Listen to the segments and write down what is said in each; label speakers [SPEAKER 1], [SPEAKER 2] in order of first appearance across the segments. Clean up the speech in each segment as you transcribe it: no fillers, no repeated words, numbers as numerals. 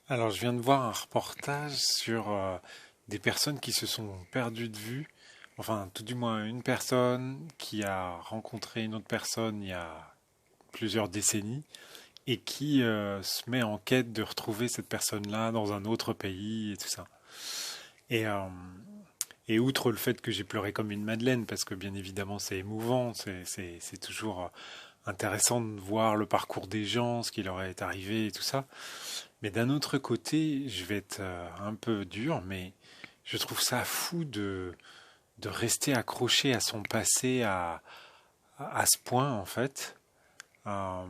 [SPEAKER 1] Alors, je viens de voir un reportage sur des personnes qui se sont perdues de vue. Enfin, tout du moins une personne qui a rencontré une autre personne il y a plusieurs décennies et qui se met en quête de retrouver cette personne-là dans un autre pays et tout ça. Et, euh, et outre le fait que j'ai pleuré comme une madeleine, parce que bien évidemment c'est émouvant, c'est toujours intéressant de voir le parcours des gens, ce qui leur est arrivé et tout ça. Mais d'un autre côté, je vais être un peu dur, mais je trouve ça fou de rester accroché à son passé à ce point, en fait. Euh,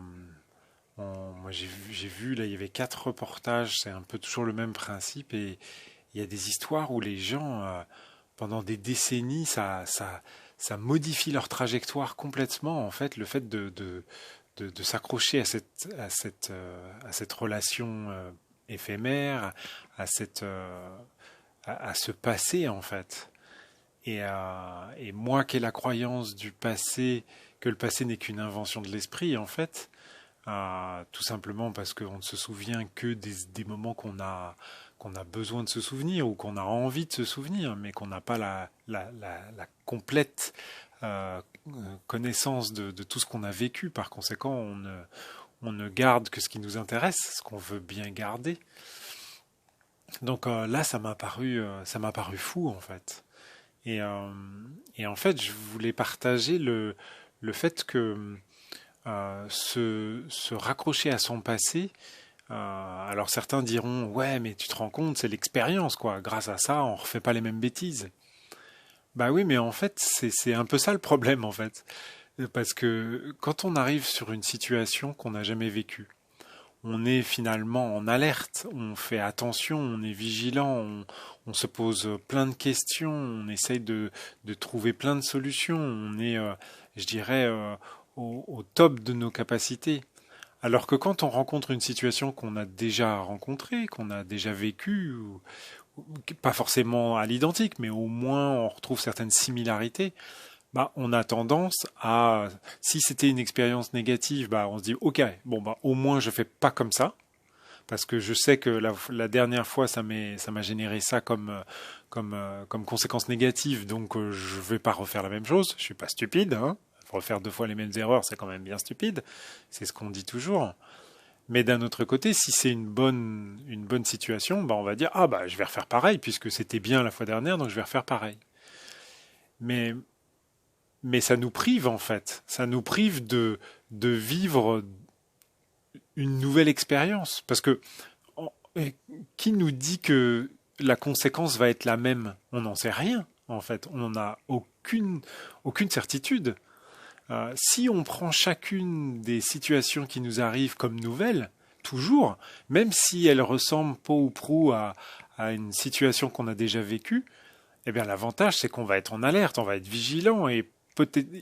[SPEAKER 1] Moi, j'ai vu, là, il y avait quatre reportages, c'est un peu toujours le même principe, et il y a des histoires où les gens, pendant des décennies, ça modifie leur trajectoire complètement, en fait, le fait de s'accrocher à cette relation éphémère, à, à ce passé en fait. Et moi qui ai la croyance du passé, que le passé n'est qu'une invention de l'esprit en fait, tout simplement parce qu'on ne se souvient que des moments qu'on a besoin de se souvenir ou qu'on a envie de se souvenir, mais qu'on n'a pas la complète connaissance de tout ce qu'on a vécu. Par conséquent, on ne garde que ce qui nous intéresse, ce qu'on veut bien garder. Donc là, ça m'a paru fou en fait. Et, euh, et en fait, je voulais partager le fait que se raccrocher à son passé, alors certains diront, ouais, mais tu te rends compte, c'est l'expérience, quoi. Grâce à ça, on refait pas les mêmes bêtises. Bah oui, mais en fait, c'est un peu ça le problème, en fait. Parce que quand on arrive sur une situation qu'on n'a jamais vécue, on est finalement en alerte, on fait attention, on est vigilant, on se pose plein de questions, on essaye de trouver plein de solutions, on est, je dirais, au top de nos capacités. Alors que quand on rencontre une situation qu'on a déjà rencontrée, qu'on a déjà vécue, ou pas forcément à l'identique, mais au moins on retrouve certaines similarités, bah, on a tendance à, si c'était une expérience négative, bah, on se dit, ok, bon, bah, au moins je fais pas comme ça, parce que je sais que la dernière fois, ça m'a généré ça comme conséquence négative, donc je vais pas refaire la même chose. Je suis pas stupide, hein. Refaire deux fois les mêmes erreurs, c'est quand même bien stupide. C'est ce qu'on dit toujours. Mais d'un autre côté, si c'est une bonne situation, bah, on va dire, ah, bah, je vais refaire pareil, puisque c'était bien la fois dernière, donc je vais refaire pareil. Mais mais ça nous prive en fait, ça nous prive de vivre une nouvelle expérience. Parce que qui nous dit que la conséquence va être la même? On n'en sait rien en fait, on n'en a aucune certitude. Si on prend chacune des situations qui nous arrivent comme nouvelles, toujours, même si elles ressemblent peu ou prou à une situation qu'on a déjà vécue, eh bien, l'avantage, c'est qu'on va être en alerte, on va être vigilant et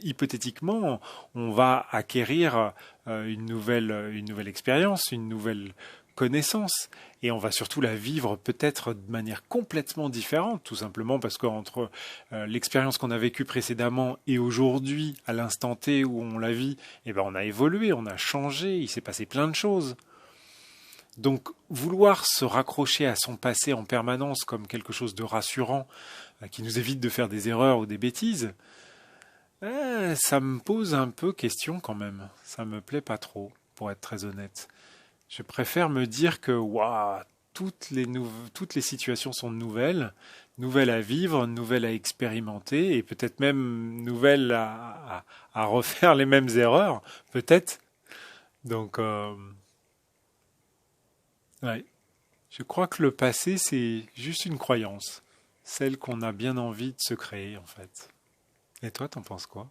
[SPEAKER 1] hypothétiquement, on va acquérir une nouvelle expérience, une nouvelle connaissance, et on va surtout la vivre peut-être de manière complètement différente, tout simplement parce qu'entre l'expérience qu'on a vécue précédemment et aujourd'hui, à l'instant T où on la vit, eh ben on a évolué, on a changé, il s'est passé plein de choses. Donc, vouloir se raccrocher à son passé en permanence comme quelque chose de rassurant, qui nous évite de faire des erreurs ou des bêtises, ça me pose un peu question quand même. Ça me plaît pas trop, pour être très honnête. Je préfère me dire que waouh, toutes les situations sont nouvelles, nouvelles à vivre, nouvelles à expérimenter, et peut-être même nouvelles à refaire les mêmes erreurs, peut-être. Donc, ouais. Je crois que le passé, c'est juste une croyance, celle qu'on a bien envie de se créer, en fait. Et toi, t'en penses quoi?